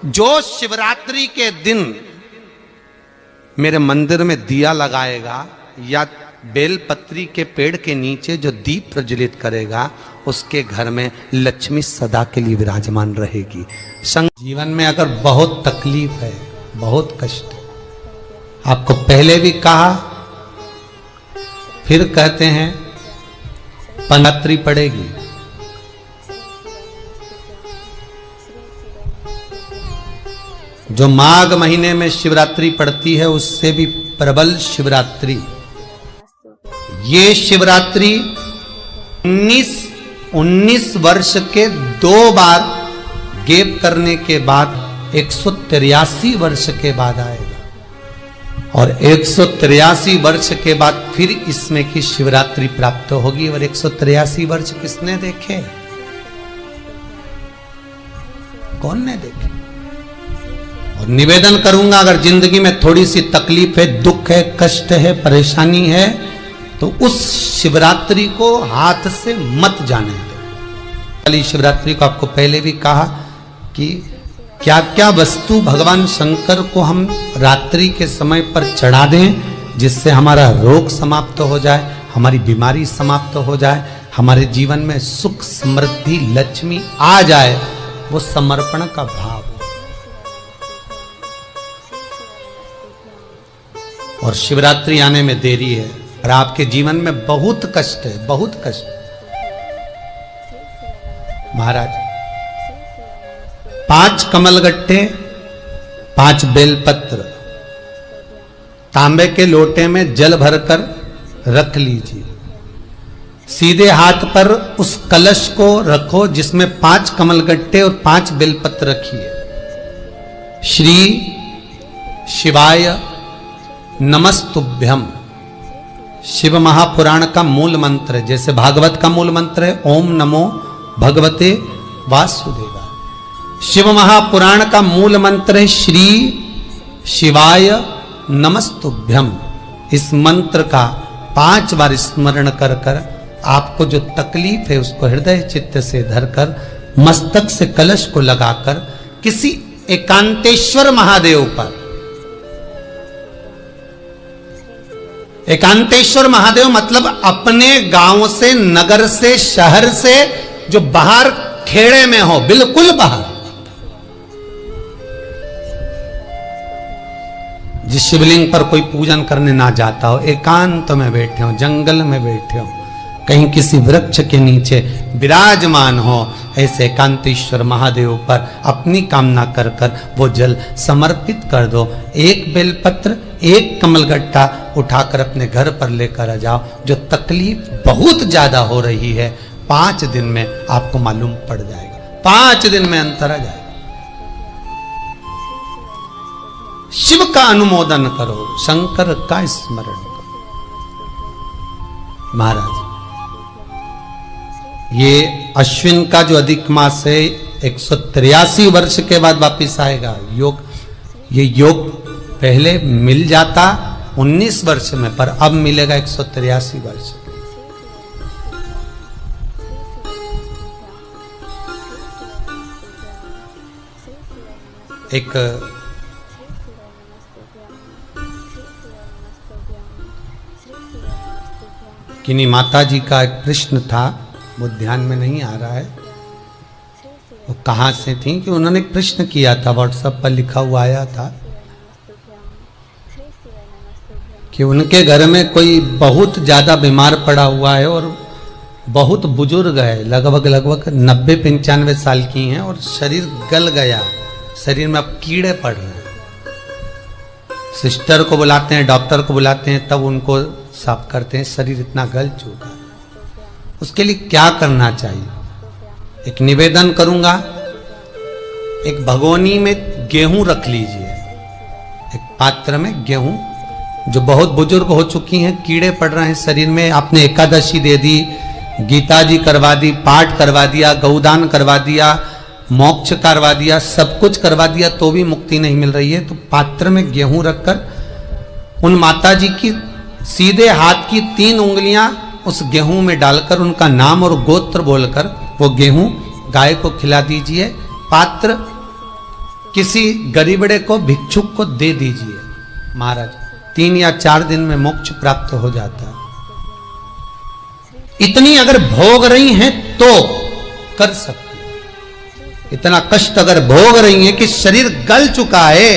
जो शिवरात्रि के दिन मेरे मंदिर में दिया लगाएगा या बेलपत्री के पेड़ के नीचे जो दीप प्रज्वलित करेगा, उसके घर में लक्ष्मी सदा के लिए विराजमान रहेगी। जीवन में अगर बहुत तकलीफ है, बहुत कष्ट है, आपको पहले भी कहा फिर कहते हैं, पंडित्री पड़ेगी। जो माघ महीने में शिवरात्रि पड़ती है उससे भी प्रबल शिवरात्रि। ये शिवरात्रि 19 वर्ष के 2 बार गैप करने के बाद 183 वर्ष के बाद आएगा और 183 वर्ष के बाद फिर इसमें की शिवरात्रि प्राप्त होगी। और 183 वर्ष किसने देखे? कौन ने देखे? और निवेदन करूंगा, अगर जिंदगी में थोड़ी सी तकलीफ है, दुख है, कष्ट है, परेशानी है, तो उस शिवरात्रि को हाथ से मत जाने दो। वाली शिवरात्रि को आपको पहले भी कहा कि क्या क्या वस्तु भगवान शंकर को हम रात्रि के समय पर चढ़ा दें जिससे हमारा रोग समाप्त हो जाए, हमारी बीमारी समाप्त हो जाए, हमारे जीवन में सुख समृद्धि लक्ष्मी आ जाए। वो समर्पण का भाव। और शिवरात्रि आने में देरी है और आपके जीवन में बहुत कष्ट है, बहुत कष्ट। महाराज 5 कमलगट्टे, 5 बेलपत्र तांबे के लोटे में जल भरकर रख लीजिए। सीधे हाथ पर उस कलश को रखो जिसमें 5 कमलगट्टे और 5 बेलपत्र रखिए। श्री शिवाय नमस्तुभ्यम शिव महापुराण का मूल मंत्र है, जैसे भागवत का मूल मंत्र है ओम नमो भगवते वासुदेवाय। शिव महापुराण का मूल मंत्र है श्री शिवाय नमस्तुभ्यम। इस मंत्र का 5 बार स्मरण कर कर आपको जो तकलीफ है उसको हृदय चित्त से धरकर मस्तक से कलश को लगाकर किसी एकांतेश्वर महादेव पर, एकांतेश्वर महादेव मतलब अपने गांव से, नगर से, शहर से जो बाहर खेड़े में हो, बिल्कुल बाहर, जिस शिवलिंग पर कोई पूजन करने ना जाता हो, एकांत में बैठे हो, जंगल में बैठे हो, कहीं किसी वृक्ष के नीचे विराजमान हो, ऐसे एकांतेश्वर महादेव पर अपनी कामना कर कर वो जल समर्पित कर दो। 1 बेलपत्र, 1 कमलगट्टा उठाकर अपने घर पर लेकर आ जाओ। जो तकलीफ बहुत ज्यादा हो रही है 5 दिन में आपको मालूम पड़ जाएगा, 5 दिन में अंतर आ जाएगा। शिव का अनुमोदन करो, शंकर का स्मरण करो। महाराज ये अश्विन का जो अधिक मास है 183 वर्ष के बाद वापिस आएगा। योग, ये योग पहले मिल जाता 19 वर्ष में, पर अब मिलेगा 183 वर्ष। एक किन्हीं माता जी का एक प्रश्न था, वो ध्यान में नहीं आ रहा है वो कहाँ से थी, कि उन्होंने एक प्रश्न किया था, व्हाट्सएप पर लिखा हुआ आया था कि उनके घर में कोई बहुत ज़्यादा बीमार पड़ा हुआ है और बहुत बुजुर्ग है, लगभग 90-95 साल की हैं और शरीर गल गया, शरीर में अब कीड़े पड़ रहे हैं। सिस्टर को बुलाते हैं, डॉक्टर को बुलाते हैं, तब उनको साफ करते हैं, शरीर इतना गल चुका है। उसके लिए क्या करना चाहिए? एक निवेदन करूंगा, एक भगोनी में गेहूं रख लीजिए, एक पात्र में गेहूं, जो बहुत बुजुर्ग हो चुकी हैं, कीड़े पड़ रहे हैं शरीर में, आपने एकादशी दे दी, गीता जी करवा दी, पाठ करवा दिया, गौदान करवा दिया, मोक्ष करवा दिया, सब कुछ करवा दिया, तो भी मुक्ति नहीं मिल रही है, तो पात्र में गेहूं रखकर उन माता जी की सीधे हाथ की 3 उंगलियां उस गेहूं में डालकर उनका नाम और गोत्र बोलकर वो गेहूं गाय को खिला दीजिए। पात्र किसी गरीबड़े को, भिक्षुक को दे दीजिए महाराज, 3 या 4 दिन में मोक्ष प्राप्त हो जाता है। इतनी अगर भोग रही हैं तो कर सकती, इतना कष्ट अगर भोग रही हैं कि शरीर गल चुका है,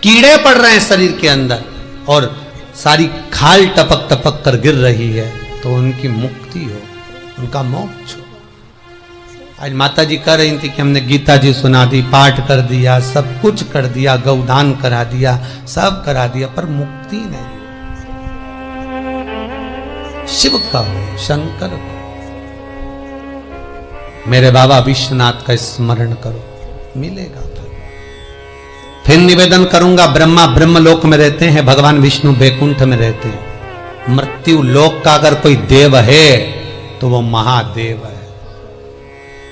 कीड़े पड़ रहे हैं शरीर के अंदर और सारी खाल टपक टपक कर गिर रही है, तो उनकी मुक्ति हो, उनका मोक्ष हो। आज माता जी कह रही थी कि हमने गीता जी सुना दी, पाठ कर दिया, सब कुछ कर दिया, गौदान करा दिया, सब करा दिया, पर मुक्ति नहीं। शिव का हो, शंकर को, मेरे बाबा विश्वनाथ का स्मरण करो, मिलेगा। फिर निवेदन करूंगा, ब्रह्मा ब्रह्मलोक में रहते हैं, भगवान विष्णु बैकुंठ में रहते हैं। मृत्यु लोक का अगर कोई देव है तो वो महादेव है।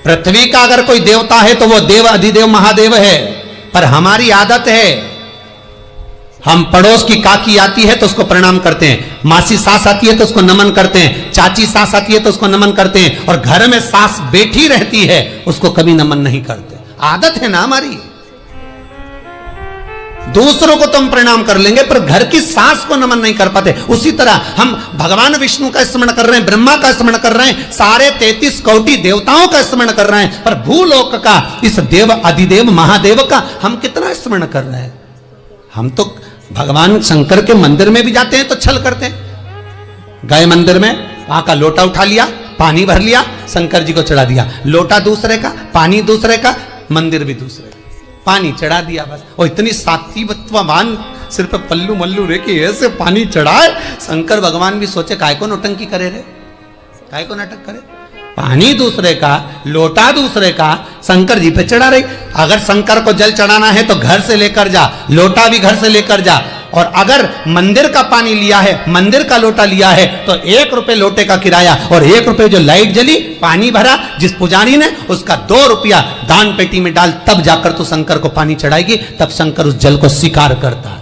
पृथ्वी का अगर कोई देवता है तो वो देव अधिदेव महादेव है। पर हमारी आदत है, हम पड़ोस की काकी आती है तो उसको प्रणाम करते हैं, मासी सास आती है तो उसको नमन करते हैं, चाची सास आती है तो उसको नमन करते हैं, और घर में सास बैठी रहती है उसको कभी नमन नहीं करते। आदत है ना हमारी। दूसरों को तो हम प्रणाम कर लेंगे पर घर की सास को नमन नहीं कर पाते। उसी तरह हम भगवान विष्णु का स्मरण कर रहे हैं, ब्रह्मा का स्मरण कर रहे हैं, सारे 33 कोटि देवताओं का स्मरण कर रहे हैं, पर भूलोक का इस देव अधिदेव महादेव का हम कितना स्मरण कर रहे हैं। हम तो भगवान शंकर के मंदिर में भी जाते हैं तो छल करते हैं। गए मंदिर में, वहां का लोटा उठा लिया, पानी भर लिया, शंकर जी को चढ़ा दिया। लोटा दूसरे का, पानी दूसरे का, मंदिर भी दूसरे का, पानी चढ़ा दिया बस। और इतनी सात्वित्ववान सिर पे पल्लू मल्लू रे कि ऐसे पानी चढ़ाए। शंकर भगवान भी सोचे काय को नौटंकी करे रे, काय को नाटक करे। पानी दूसरे का, लोटा दूसरे का, शंकर जी पे चढ़ा रही। अगर शंकर को जल चढ़ाना है तो घर से लेकर जा, लोटा भी घर से लेकर जा। और अगर मंदिर का पानी लिया है, मंदिर का लोटा लिया है तो 1 रुपए लोटे का किराया, और 1 रुपए जो लाइट जली, पानी भरा जिस पुजारी ने, उसका 2 रुपया दान पेटी में डाल, तब जाकर तू शंकर को पानी चढ़ाएगी, तब शंकर उस जल को स्वीकार करता है।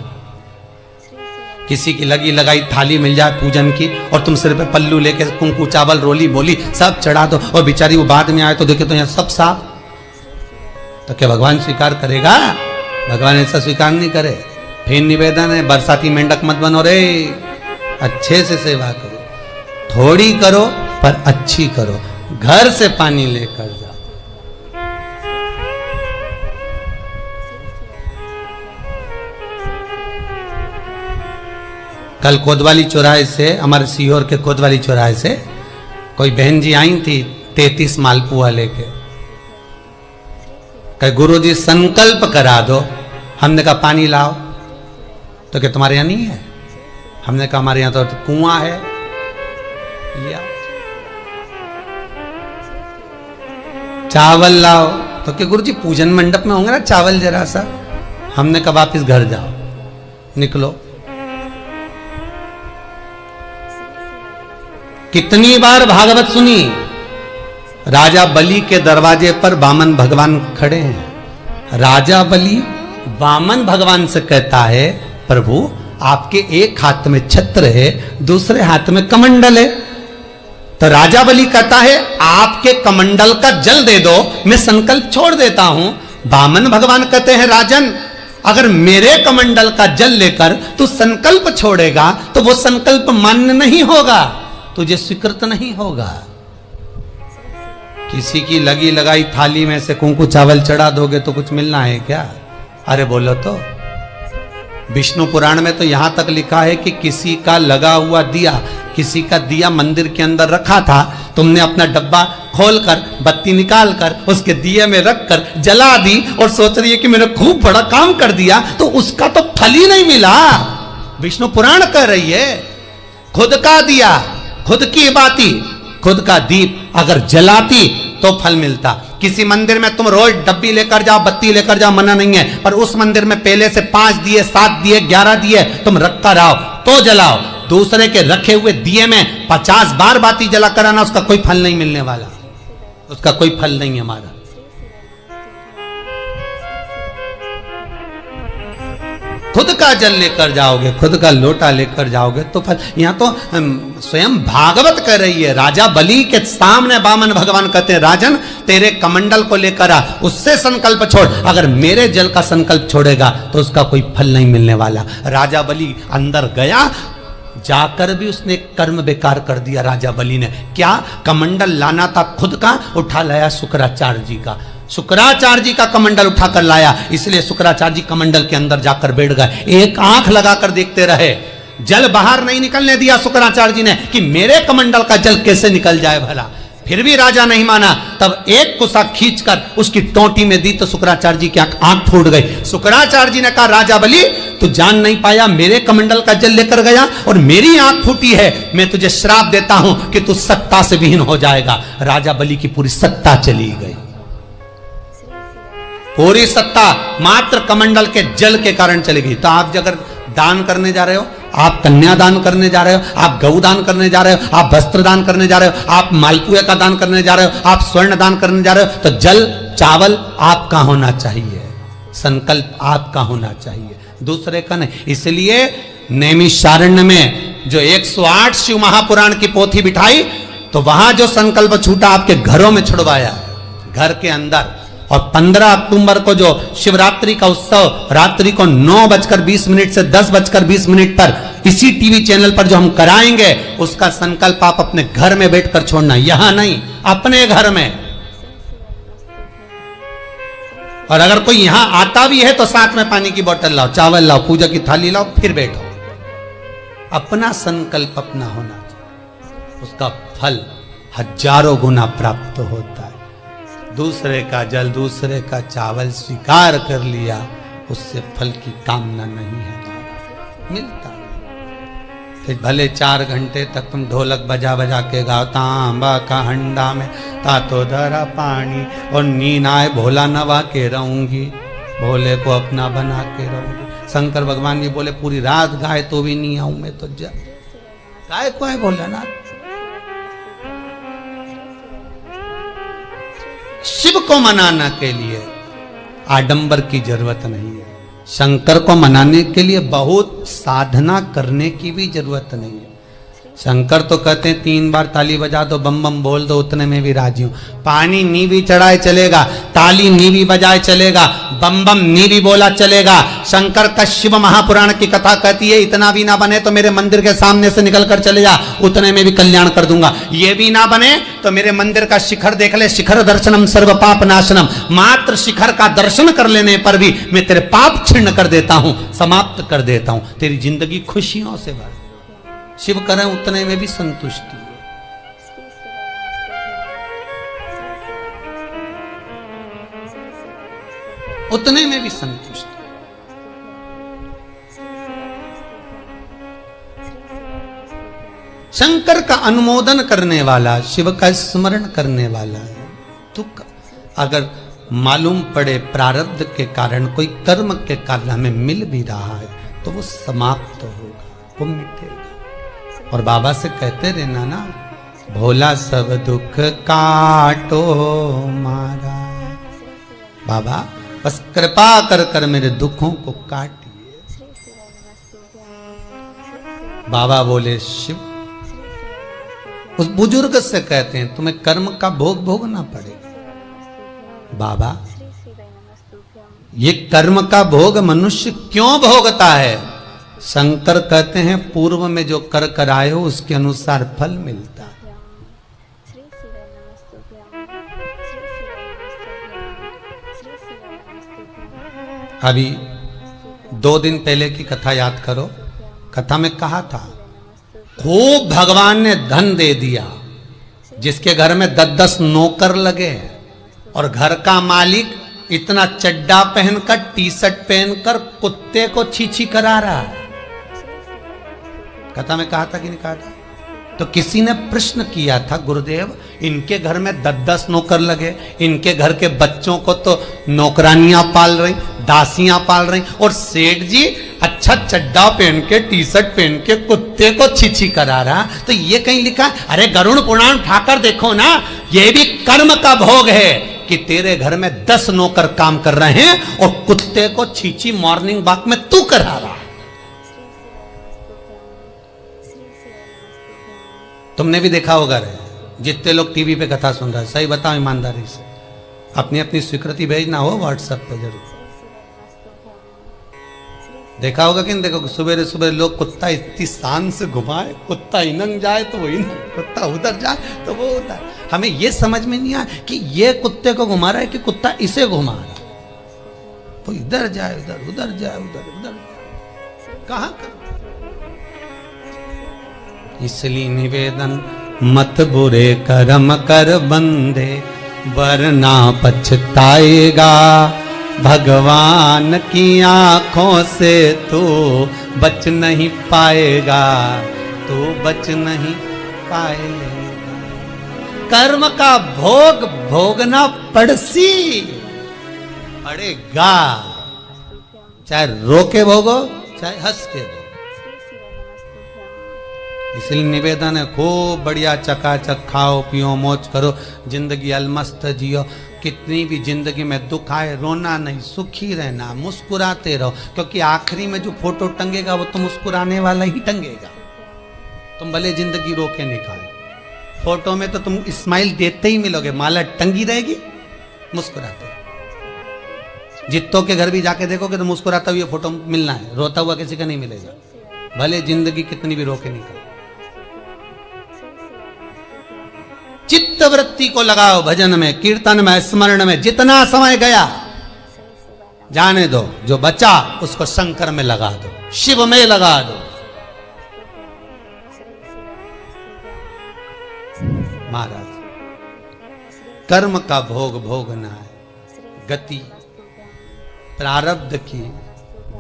किसी की लगी लगाई थाली मिल जाए पूजन की और तुम सिर पे पल्लू लेके कुंकू चावल रोली बोली सब चढ़ा दो, और बेचारी वो बाद में आए तो देखे तो यहाँ सब साफ, तो क्या भगवान स्वीकार करेगा? भगवान ऐसा स्वीकार नहीं करे। फिर निवेदन है, बरसाती मेंढक मत बनो रे, अच्छे से सेवा करो, थोड़ी करो पर अच्छी करो। घर से पानी लेकर जाओ। कल कोतवाली चौराहे से, हमारे सीहोर के कोतवाली चौराहे से कोई बहन जी आई थी 33 मालपुआ लेके। कहे गुरुजी संकल्प करा दो। हमने कहा पानी लाओ, तो क्या तुम्हारे यहाँ नहीं है? हमने कहा हमारे यहाँ तो कुआं है, लिया। चावल लाओ, तो क्या गुरुजी पूजन मंडप में होंगे ना चावल जरा सा। हमने कहा वापिस घर जाओ, निकलो। कितनी बार भागवत सुनी, राजा बलि के दरवाजे पर वामन भगवान खड़े हैं। राजा बलि वामन भगवान से कहता है प्रभु आपके एक हाथ में छत्र है, दूसरे हाथ में कमंडल है। तो राजा बलि कहता है आपके कमंडल का जल दे दो, मैं संकल्प छोड़ देता हूं। वामन भगवान कहते हैं राजन अगर मेरे कमंडल का जल लेकर तू संकल्प छोड़ेगा तो वो संकल्प मान्य नहीं होगा, तुझे स्वीकृत नहीं होगा। किसी की लगी लगाई थाली में से कुंकू चावल चढ़ा दोगे तो कुछ मिलना है क्या? अरे बोलो तो। विष्णु पुराण में तो यहां तक लिखा है कि किसी का लगा हुआ दिया, किसी का दिया मंदिर के अंदर रखा था, तुमने अपना डब्बा खोलकर बत्ती निकालकर उसके दिए में रखकर जला दी और सोच रही है कि मैंने खूब बड़ा काम कर दिया, तो उसका तो फल ही नहीं मिला। विष्णु पुराण कह रही है खुद का दिया, खुद की बाती, खुद का दीप अगर जलाती तो फल मिलता। किसी मंदिर में तुम रोज डब्बी लेकर जाओ, बत्ती लेकर जाओ, मना नहीं है, पर उस मंदिर में पहले से 5 दिए, 7 दिए, 11 दिए तुम रखकर आओ तो जलाओ। दूसरे के रखे हुए दिए में 50 बार बाती जला कर आना, उसका कोई फल नहीं मिलने वाला, उसका कोई फल नहीं है हमारा। खुद का जल लेकर जाओगे, खुद का लोटा लेकर जाओगे तो फल। यहाँ तो स्वयं भागवत कह रही है, राजा बलि के सामने वामन भगवान कहते हैं राजन तेरे कमंडल को लेकर आ, उससे संकल्प छोड़, अगर मेरे जल का संकल्प छोड़ेगा तो उसका कोई फल नहीं मिलने वाला। राजा बलि अंदर गया, जाकर भी उसने कर्म बेकार कर दिया। राजा बलि ने क्या, कमंडल लाना था खुद का, उठा लाया शुक्राचार्य जी का, शुक्राचार्य जी का कमंडल उठाकर लाया, इसलिए शुक्राचार्य जी कमंडल के अंदर जाकर बैठ गए, एक आंख लगाकर देखते रहे, जल बाहर नहीं निकलने दिया शुक्राचार्य जी ने कि मेरे कमंडल का जल कैसे निकल जाए भला। फिर भी राजा नहीं माना, तब एक कुसा खींचकर उसकी टोंटी में दी तो शुक्राचार्य जी की आंख फूट गई। शुक्राचार्य जी ने कहा राजा बलि तू जान नहीं पाया, मेरे कमंडल का जल लेकर गया और मेरी आंख फूटी है, मैं तुझे श्राप देता हूं कि तू सत्ता से विहीन हो जाएगा। राजा बलि की पूरी सत्ता चली गई, पूरी सत्ता मात्र कमंडल के जल के कारण चली गई। तो आप अगर दान करने जा रहे हो, आप कन्या दान करने जा रहे हो, आप गौ दान करने जा रहे हो, आप वस्त्र दान करने जा रहे हो, आप मालपुए का दान करने जा रहे हो, आप स्वर्ण दान करने जा रहे हो, तो जल चावल आपका होना चाहिए, संकल्प आपका होना चाहिए, दूसरे का नहीं। इसलिए नैमिषारण्य में जो 108 शिव महापुराण की पोथी बिठाई तो वहां जो संकल्प छूटा आपके घरों में छुड़वाया, घर के अंदर। और 15 अक्टूबर को जो शिवरात्रि का उत्सव रात्रि को 9:20 से 10:20 पर इसी टीवी चैनल पर जो हम कराएंगे, उसका संकल्प आप अपने घर में बैठकर छोड़ना, यहां नहीं, अपने घर में। और अगर कोई यहां आता भी है तो साथ में पानी की बोतल लाओ, चावल लाओ, पूजा की थाली लाओ, फिर बैठो। अपना संकल्प अपना होना चाहिए, उसका फल हजारों गुना प्राप्त होता है। दूसरे का जल, दूसरे का चावल स्वीकार कर लिया, उससे फल की कामना नहीं है, मिलता नहीं। फिर भले 4 घंटे तक तुम ढोलक बजा बजा के गाओ, तांबा का हंडा में तातो धरा पानी, और नींद आए भोला नवा के रहूंगी, भोले को अपना बना के रहूंगी। शंकर भगवान जी बोले पूरी रात गाए तो भी नहीं आऊं मैं, तो गाय को है भोलानाथ। शिव को मनाने के लिए आडंबर की जरूरत नहीं है, शंकर को मनाने के लिए बहुत साधना करने की भी जरूरत नहीं है। शंकर तो कहते हैं 3 बार ताली बजा दो, बम बम बोल दो, उतने में भी राजी हूं। पानी नी भी चढ़ाए चलेगा, ताली नी भी बजाए चलेगा, बम बम नी भी बोला चलेगा। शंकर का शिव महापुराण की कथा कहती है इतना भी ना बने तो मेरे मंदिर के सामने से निकल कर चले जा, उतने में भी कल्याण कर दूंगा। ये भी ना बने तो मेरे मंदिर का शिखर देख ले, शिखर दर्शनम सर्व पाप नाशनम, मात्र शिखर का दर्शन कर लेने पर भी मैं तेरे पाप छिन्न कर देता हूं, समाप्त कर देता हूं, तेरी जिंदगी खुशियों से भर। शिव करें उतने में भी संतुष्टि है। उतने में भी संतुष्टि। शंकर का अनुमोदन करने वाला, शिव का स्मरण करने वाला है। दुख अगर मालूम पड़े प्रारब्ध के कारण, कोई कर्म के कारण हमें मिल भी रहा है तो वो समाप्त होगा, वो मिटेगा। और बाबा से कहते रहना ना, भोला सब दुख काटो मारा, बाबा बस कृपा कर कर मेरे दुखों को काटिए। बाबा बोले शिव उस बुजुर्ग से कहते हैं तुम्हें कर्म का भोग भोगना पड़ेगा। बाबा ये कर्म का भोग मनुष्य क्यों भोगता है? शंकर कहते हैं पूर्व में जो कर कराए हो उसके अनुसार फल मिलता है। अभी 2 दिन पहले की कथा याद करो, कथा में कहा था खूब भगवान ने धन दे दिया, जिसके घर में 10-10 नौकर लगे और घर का मालिक इतना चड्डा पहनकर, टी-शर्ट पहनकर कुत्ते को छी करा रहा है। कथा में कहा था कि नहीं कहा था? तो किसी ने प्रश्न किया था, गुरुदेव इनके घर में 10-10 नौकर लगे, इनके घर के बच्चों को तो नौकरानियां पाल रही, दासियां पाल रही, और सेठ जी अच्छा चड्डा पहन के, टी-शर्ट पहन के कुत्ते को छी करा रहा। तो ये कहीं लिखा, अरे गरुड़ पुराण उठाकर देखो ना, ये भी कर्म का भोग है कि तेरे घर में 10 नौकर काम कर रहे हैं और कुत्ते को छी मॉर्निंग वॉक में तू करा रहा। तुमने भी देखा होगा रे, जितने लोग टीवी पे कथा सुन रहे हैं, सही बताओ ईमानदारी से, अपनी अपनी स्वीकृति भेजना हो व्हाट्सएप पे जरूर। देखा होगा कि नहीं देखो, सुबह सुबह लोग कुत्ता इतनी शान से घुमाए, कुत्ता इनंग जाए तो वो इनंग, कुत्ता उधर जाए तो वो उधर। हमें ये समझ में नहीं आया कि ये कुत्ते को घुमा रहा है कि कुत्ता इसे घुमा रहा है। तो इधर जाए उधर, उधर जाए उधर, उधर कहां कर। इसलिए निवेदन मत बुरे कर्म कर बंदे, वरना पछताएगा। भगवान की आंखों से तू बच नहीं पाएगा, तू बच नहीं पाएगा। कर्म का भोग भोगना पड़सी पड़ेगा, चाहे रो के भोगो चाहे हंस के भोगो। इसलिए निवेदन है, खूब बढ़िया चकाचक खाओ पियो मौज करो, जिंदगी अलमस्त जियो। कितनी भी जिंदगी में दुख आए रोना नहीं, सुखी रहना, मुस्कुराते रहो, क्योंकि आखिरी में जो फोटो टंगेगा वो तो मुस्कुराने वाला ही टंगेगा। तुम भले जिंदगी रो के निकालो, फोटो में तो तुम स्माइल देते ही मिलोगे, माला टंगी रहेगी मुस्कुराते। जित्तों के घर भी जाके देखोगे तो मुस्कुराता हुआ फोटो मिलना है, रोता हुआ किसी का नहीं मिलेगा, भले जिंदगी कितनी भी रो के निकालो। चित्त वृत्ति को लगाओ भजन में, कीर्तन में, स्मरण में। जितना समय गया जाने दो, जो बचा उसको शंकर में लगा दो, शिव में लगा दो। महाराज, कर्म का भोग भोगना है, गति प्रारब्ध की।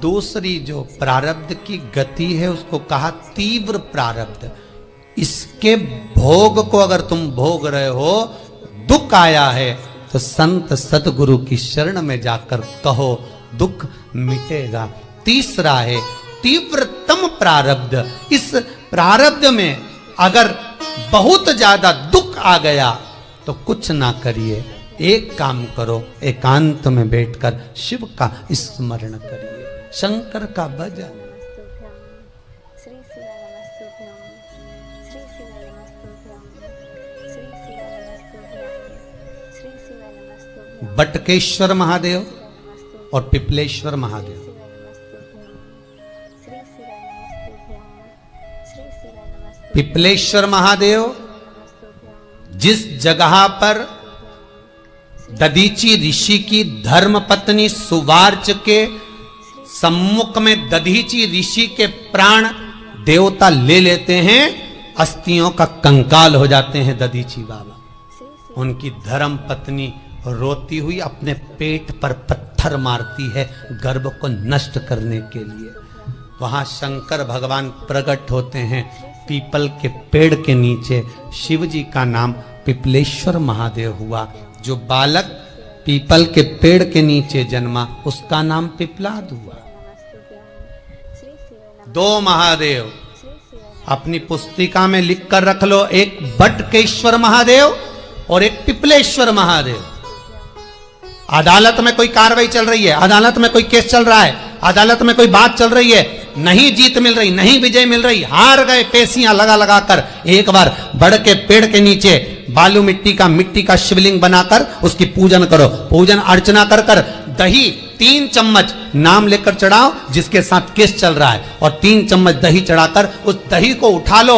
दूसरी जो प्रारब्ध की गति है उसको कहा तीव्र प्रारब्ध। इसके भोग को अगर तुम भोग रहे हो, दुख आया है तो संत सतगुरु की शरण में जाकर कहो, दुख मिटेगा। तीसरा है तीव्रतम प्रारब्ध। इस प्रारब्ध में अगर बहुत ज्यादा दुख आ गया तो कुछ ना करिए, एक काम करो, एकांत में बैठकर शिव का स्मरण करिए, शंकर का भजन। बटकेश्वर महादेव और पिपलेश्वर महादेव, पिपलेश्वर महादेव जिस जगह पर दधीची ऋषि की धर्म पत्नी सुवार्च के सम्मुख में दधीची ऋषि के प्राण देवता ले लेते हैं, अस्थियों का कंकाल हो जाते हैं दधीची बाबा। उनकी धर्म पत्नी रोती हुई अपने पेट पर पत्थर मारती है गर्भ को नष्ट करने के लिए। वहां शंकर भगवान प्रकट होते हैं पीपल के पेड़ के नीचे। शिव जी का नाम पिपलेश्वर महादेव हुआ। जो बालक पीपल के पेड़ के नीचे जन्मा उसका नाम पिपलाद हुआ। दो महादेव अपनी पुस्तिका में लिख कर रख लो, एक बटकेश्वर महादेव और एक पिपलेश्वर महादेव। अदालत में कोई कार्रवाई चल रही है, अदालत में कोई केस चल रहा है, अदालत में कोई बात चल रही है, नहीं जीत मिल रही, नहीं विजय मिल रही, हार गए, पेशियां लगा लगा कर एक बार बड़ के पेड़ के नीचे बालू मिट्टी का शिवलिंग बनाकर उसकी पूजन करो। पूजन अर्चना कर कर दही 3 चम्मच नाम लेकर चढ़ाओ जिसके साथ केस चल रहा है, और 3 चम्मच दही चढ़ाकर उस दही को उठा लो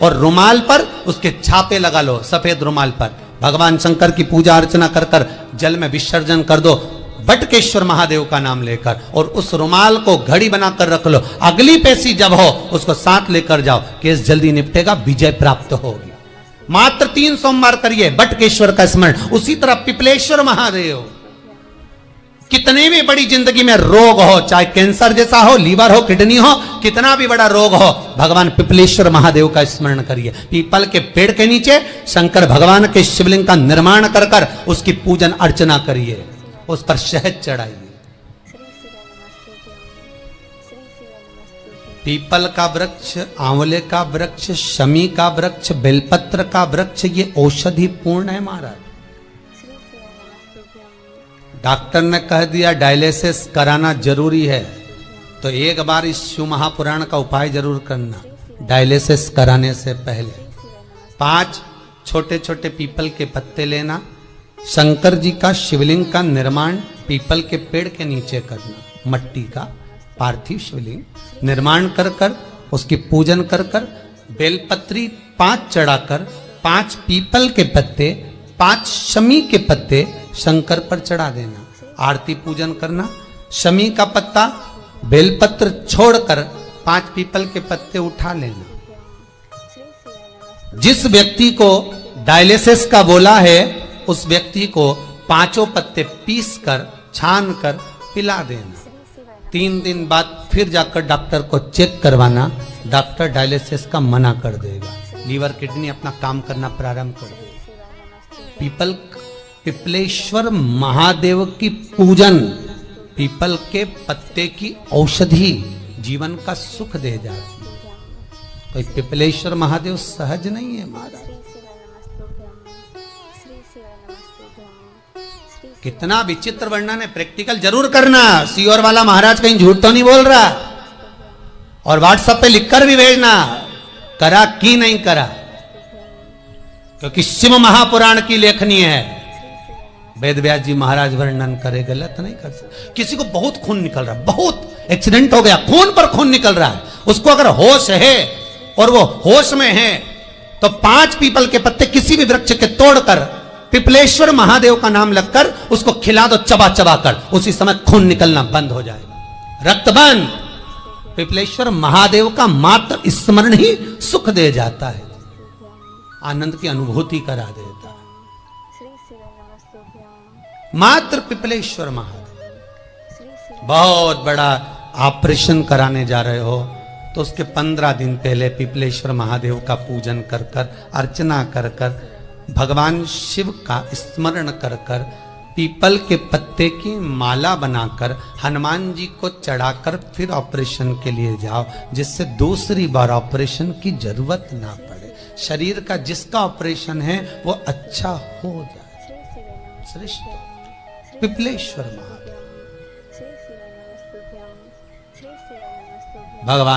और रुमाल पर उसके छापे लगा लो, सफेद रुमाल पर। भगवान शंकर की पूजा अर्चना कर कर जल में विसर्जन कर दो बटकेश्वर महादेव का नाम लेकर, और उस रुमाल को घड़ी बनाकर रख लो। अगली पेशी जब हो उसको साथ लेकर जाओ, केस जल्दी निपटेगा, विजय प्राप्त होगी। मात्र 3 सोमवार करिए बटकेश्वर का स्मरण। उसी तरह पिपलेश्वर महादेव, कितनी भी बड़ी जिंदगी में रोग हो, चाहे कैंसर जैसा हो, लीवर हो, किडनी हो, कितना भी बड़ा रोग हो, भगवान पिपलेश्वर महादेव का स्मरण करिए। पीपल के पेड़ के नीचे शंकर भगवान के शिवलिंग का निर्माण कर कर उसकी पूजन अर्चना करिए, उस पर शहद चढ़ाइए। पीपल का वृक्ष, आंवले का वृक्ष, शमी का वृक्ष, बेलपत्र का वृक्ष, ये औषधि पूर्ण है महाराज। डॉक्टर ने कह दिया डायलिसिस कराना जरूरी है, तो एक बार इस शिव महापुराण का उपाय जरूर करना डायलिसिस कराने से पहले। 5 छोटे छोटे पीपल के पत्ते लेना, शंकर जी का शिवलिंग का निर्माण पीपल के पेड़ के नीचे करना, मट्टी का पार्थिव शिवलिंग निर्माण कर कर उसकी पूजन कर कर बेलपत्री 5 चढ़ाकर 5 पीपल के पत्ते 5 शमी के पत्ते शंकर पर चढ़ा देना, आरती पूजन करना। शमी का पत्ता बेलपत्र छोड़कर 5 पीपल के पत्ते उठा लेना। जिस व्यक्ति को डायलिसिस का बोला है उस व्यक्ति को 5 पत्ते पीस कर छान कर पिला देना। 3 दिन बाद फिर जाकर डॉक्टर को चेक करवाना, डॉक्टर डायलिसिस का मना कर देगा, लीवर किडनी अपना काम करना प्रारंभ कर देगा। पिपलेश्वर महादेव की पूजन, पीपल के पत्ते की औषधि जीवन का सुख दे जाती है। कोई पिपलेश्वर महादेव सहज नहीं है महाराज। कितना विचित्र वर्णन है, प्रैक्टिकल जरूर करना। सीओर वाला महाराज कहीं झूठ तो नहीं बोल रहा, और व्हाट्सएप पे लिखकर भी भेजना करा कि नहीं करा, क्योंकि शिव महापुराण की लेखनी है। वेद व्यास जी महाराज वर्णन करे, गलत नहीं कर सकते। किसी को बहुत खून निकल रहा है, बहुत एक्सीडेंट हो गया, खून पर खून निकल रहा है, उसको अगर होश है और वो होश में है तो 5 पीपल के पत्ते किसी भी वृक्ष के तोड़कर पिपलेश्वर महादेव का नाम लगकर उसको खिला दो, चबा चबा कर, उसी समय खून निकलना बंद हो जाएगा, रक्त बंद। पिपलेश्वर महादेव का मात्र स्मरण ही सुख दे जाता है, आनंद की अनुभूति करा देता है। मात्र पिपलेश्वर महादेव। बहुत बड़ा ऑपरेशन कराने जा रहे हो तो उसके 15 दिन पहले पिपलेश्वर महादेव का पूजन कर कर, अर्चना कर कर, भगवान शिव का स्मरण कर कर, पीपल के पत्ते की माला बनाकर हनुमान जी को चढ़ाकर फिर ऑपरेशन के लिए जाओ, जिससे दूसरी बार ऑपरेशन की जरूरत ना पड़े। शरीर का जिसका ऑपरेशन है वो अच्छा हो जाए। श्रेष्ठ पिपलेश्वर महादेव भगवान